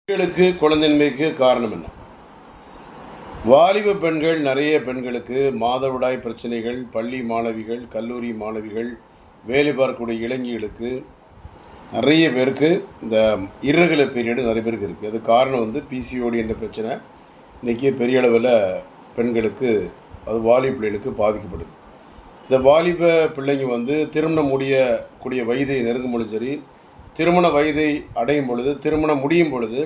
பெண்களுக்கு குழந்தையின்மைக்கு காரணம் என்ன? வாலிப பெண்கள், நிறைய பெண்களுக்கு மாதவிடாய் பிரச்சனைகள், பள்ளி மாணவிகள், கல்லூரி மாணவிகள், வேலை பார்க்கக்கூடிய இளைஞர்களுக்கு நிறைய பேருக்கு இந்த இர்ரெகுலர் பீரியடு நிறைய பேருக்கு இருக்குது. அது காரணம் பிசிஓடி என்ற பிரச்சனை இன்றைக்கி பெரிய அளவில் பெண்களுக்கு, அது வாலிப பிள்ளைகளுக்கு பாதிக்கப்படுது. இந்த வாலிப பிள்ளைங்க திருமணம் முடியக்கூடிய வயதை நெருங்கும் பொழுது சரி, திருமண வயதை அடையும் பொழுது, திருமணம் முடியும் பொழுது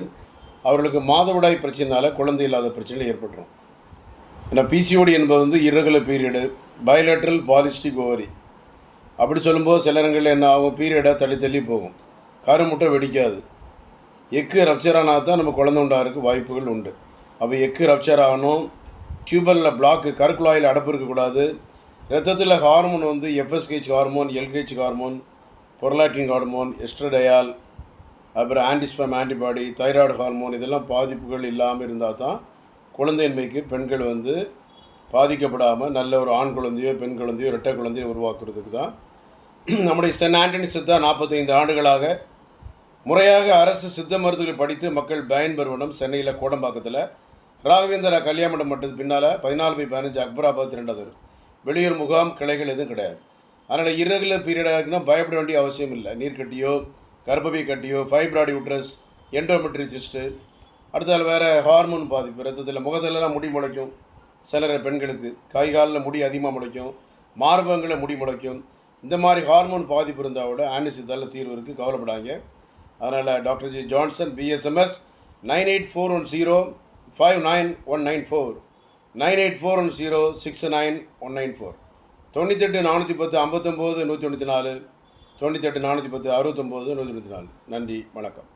அவர்களுக்கு மாதவிடாய் பிரச்சனைனால குழந்தை இல்லாத பிரச்சனைகள் ஏற்பட்டுரும். ஏன்னா பிசிஓடி என்பது irregular period, bilateral ballistic ovary. அப்படி சொல்லும்போது சில நேரங்களில் என்ன ஆகும், பீரியடாக தள்ளி போகும், கருமுட்டை வெடிக்காது. எக்கு ரப்சர் ஆனால் தான் நம்ம குழந்தை உண்டாகிறதுக்கு வாய்ப்புகள் உண்டு. அப்போ எக்கு ரப்சர் ஆகணும், டியூபலில் பிளாக்கு, கருக்குழாயில் அடப்பு இருக்கக்கூடாது, ரத்தத்தில் hormone FSH hormone, LH hormone, prolactin hormone, estradiol, அப்புறம் ஆன்டிஸ்பம் ஆன்டிபாடி, தைராய்டு ஹார்மோன், இதெல்லாம் பாதிப்புகள் இல்லாமல் இருந்தால் தான் குழந்தையின்மைக்கு பெண்கள் பாதிக்கப்படாமல் நல்ல ஒரு ஆண் குழந்தையோ பெண் குழந்தையோ இரட்டை குழந்தையோ உருவாக்குறதுக்கு தான் நம்முடைய சென்ட் ஆண்டனி சித்தா 45 ஆண்டுகளாக முறையாக அரசு சித்த மருத்துவர்கள் படித்து மக்கள் பயன்பெறுவனம் சென்னையில் கோடம்பாக்கத்தில் ராகவேந்திரா கல்யாணம் மட்டது பின்னால் 14/15 அக்பராபாத் 2வது வெளியூர் முகாம் கிளைகள் எதுவும் கிடையாது. அதனால் இர்ரெகுலர் பீரியடாக இருக்குன்னா பயப்பட வேண்டிய அவசியம் இல்லை. நீர்க்கட்டியோ, கர்ப்பப்பை கட்டியோ, ஃபைப்ராய்டு யூட்ரஸ், எண்டோமெட்ரிசிஸ்ட்டு, அடுத்தால் வேறு ஹார்மோன் பாதிப்பு, ரத்தத்தில் முகத்திலலாம் முடி முளைக்கும், சிலர் பெண்களுக்கு கை காலில் முடி அதிகமாக முளைக்கும், மார்பகங்களில் முடி முளைக்கும். இந்த மாதிரி ஹார்மோன் பாதிப்பு இருந்தால் கூட ஆன்டிசித்தால் தீர்வு இருக்குது, கவலைப்படாங்க. அதனால் டாக்டர் ஜி ஜான்சன், பிஎஸ்எம்எஸ் 9841059194, 9841069194, 98 410 59 194, 98 410 69 194. நன்றி, வணக்கம்.